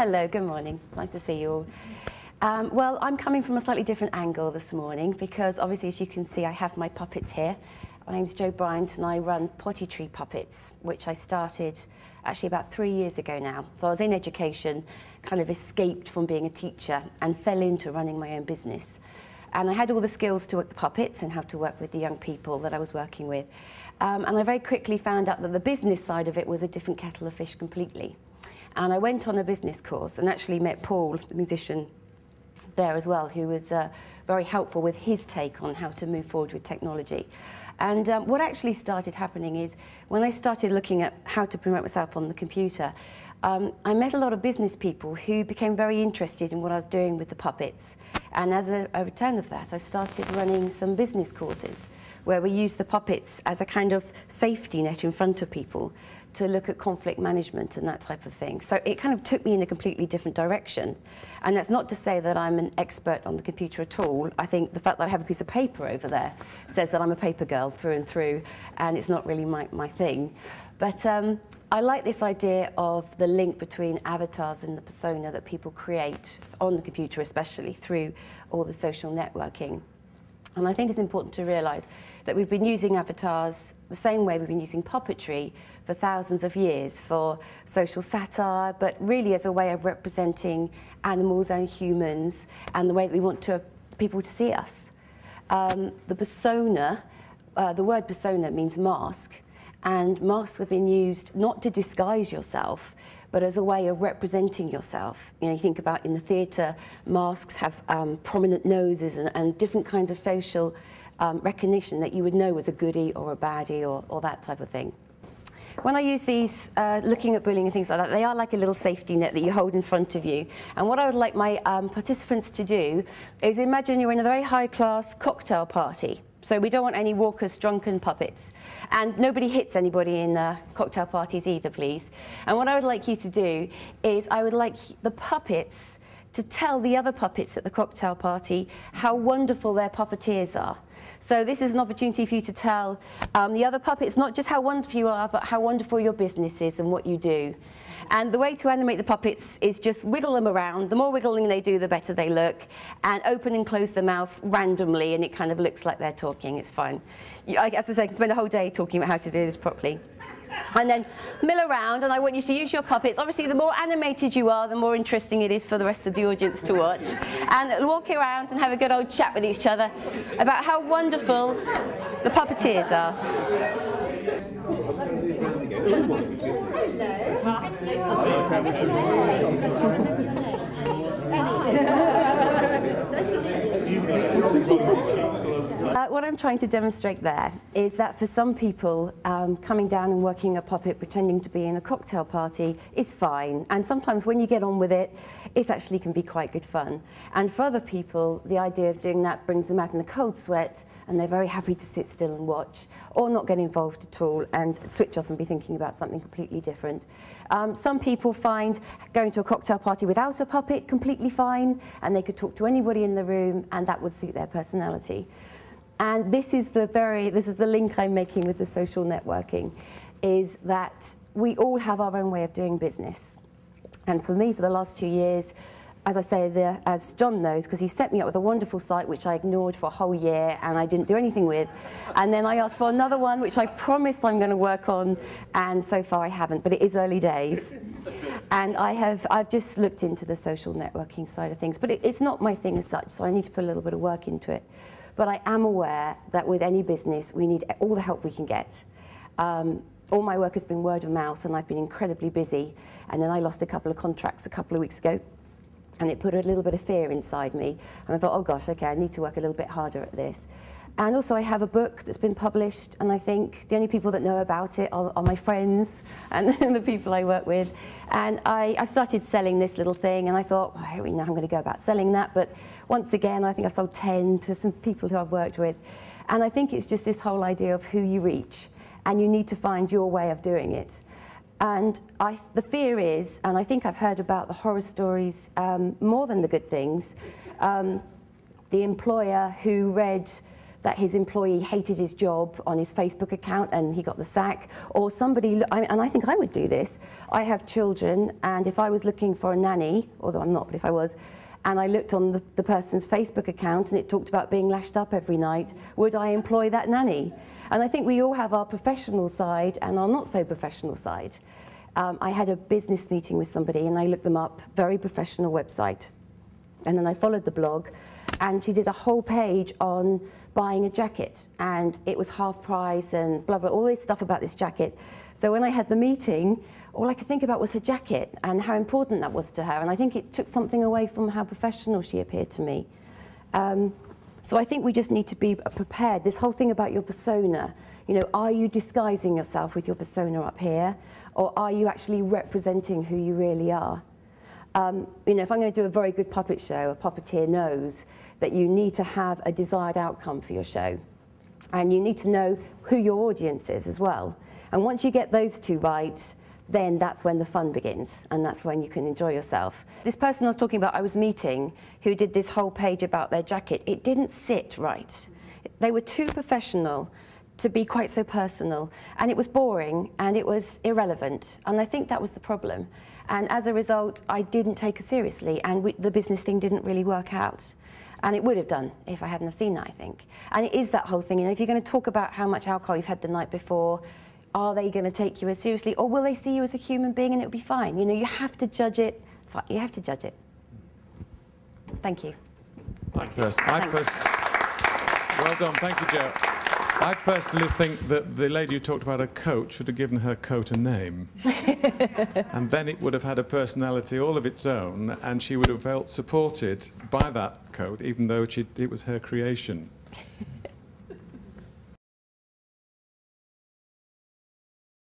Hello, good morning. It's nice to see you all. Well, I'm coming from a slightly different angle this morning because obviously, as you can see, I have my puppets here. My name's Bryant and I run Puppeteer Puppets, which I started actually about 3 years ago now. So I was in education, kind of escaped from being a teacher and fell into running my own business. And I had all the skills to work the puppets and how to work with the young people that I was working with. And I very quickly found out that the business side of it was a different kettle of fish completely. And I went on a business course and actually met Paul, the musician, there as well, who was very helpful with his take on how to move forward with technology. And what actually started happening is when I started looking at how to promote myself on the computer, I met a lot of business people who became very interested in what I was doing with the puppets. And as a return of that, I started running some business courses where we use the puppets as a kind of safety net in front of people to look at conflict management and that type of thing. So it kind of took me in a completely different direction. And that's not to say that I'm an expert on the computer at all. I think the fact that I have a piece of paper over there says that I'm a paper girl through and through, and it's not really my thing. But I like this idea of the link between avatars and the persona that people create on the computer, especially through all the social networking. And I think it's important to realise that we've been using avatars the same way we've been using puppetry for thousands of years, for social satire, but really as a way of representing animals and humans and the way that we want people to see us. The persona, the word persona means mask, and masks have been used not to disguise yourself, but as a way of representing yourself. You know, you think about in the theatre, masks have prominent noses and different kinds of facial recognition that you would know was a goodie or a baddie or that type of thing. When I use these, looking at bullying and things like that, they are like a little safety net that you hold in front of you. And what I would like my participants to do is imagine you're in a very high-class cocktail party. So we don't want any raucous, drunken puppets. And nobody hits anybody in cocktail parties either, please. And what I would like you to do is I would like the puppets to tell the other puppets at the cocktail party how wonderful their puppeteers are. So this is an opportunity for you to tell the other puppets not just how wonderful you are, but how wonderful your business is and what you do. And the way to animate the puppets is just wiggle them around. The more wiggling they do, the better they look. And open and close the mouth randomly, and it kind of looks like they're talking. It's fine. As I say, I can spend a whole day talking about how to do this properly. And then mill around, and I want you to use your puppets. Obviously, the more animated you are, the more interesting it is for the rest of the audience to watch. And walk around and have a good old chat with each other about how wonderful the puppeteers are. What I'm trying to demonstrate there is that for some people, coming down and working a puppet, pretending to be in a cocktail party is fine. And sometimes when you get on with it, it actually can be quite good fun. And for other people, the idea of doing that brings them out in a cold sweat, and they're very happy to sit still and watch, or not get involved at all and switch off and be thinking about something completely different. Some people find going to a cocktail party without a puppet completely fine, and they could talk to anybody in the room, and that would suit their personality. And this is the link I'm making with the social networking, is that we all have our own way of doing business. And for me, for the last 2 years, as I say, as John knows, because he set me up with a wonderful site which I ignored for a whole year and I didn't do anything with. And then I asked for another one which I promised I'm going to work on, and so far I haven't, but it is early days. And I've just looked into the social networking side of things, but it's not my thing as such, so I need to put a little bit of work into it. But I am aware that with any business, we need all the help we can get. All my work has been word of mouth, and I've been incredibly busy. And then I lost a couple of contracts a couple of weeks ago, and it put a little bit of fear inside me. And I thought, oh gosh, okay, I need to work a little bit harder at this. And also I have a book that's been published, and I think the only people that know about it are my friends and the people I work with. And I started selling this little thing, and I thought, well, I don't really know how I'm going to go about selling that. But once again, I think I've sold 10 to some people who I've worked with. And I think it's just this whole idea of who you reach, and you need to find your way of doing it. And the fear is, and I think I've heard about the horror stories more than the good things, the employer who read that his employee hated his job on his Facebook account and he got the sack, or somebody, and I think I would do this. I have children, and if I was looking for a nanny, although I'm not, but if I was, and I looked on the person's Facebook account and it talked about being lashed up every night, would I employ that nanny? And I think we all have our professional side and our not so professional side. I had a business meeting with somebody and I looked them up, very professional website. And then I followed the blog, and she did a whole page on buying a jacket, and it was half price and blah, blah, all this stuff about this jacket. So when I had the meeting, all I could think about was her jacket and how important that was to her. And I think it took something away from how professional she appeared to me. So I think we just need to be prepared. This whole thing about your persona, you know, are you disguising yourself with your persona up here, or are you actually representing who you really are? You know, if I'm going to do a very good puppet show, a puppeteer knows that you need to have a desired outcome for your show. And you need to know who your audience is as well. And once you get those two right, then that's when the fun begins, and that's when you can enjoy yourself. This person I was talking about, I was meeting, who did this whole page about their jacket, it didn't sit right. They were too professional to be quite so personal, and it was boring and it was irrelevant, and I think that was the problem. And as a result, I didn't take it seriously, and the business thing didn't really work out. And it would have done if I hadn't have seen that, I think. And it is that whole thing, you know, if you're going to talk about how much alcohol you've had the night before, are they going to take you as seriously, or will they see you as a human being and it'll be fine? You know, you have to judge it. You have to judge it. Thank you. Well done, thank you, Jo. I personally think that the lady who talked about her coat should have given her coat a name. And then it would have had a personality all of its own, and she would have felt supported by that coat, even though it was her creation.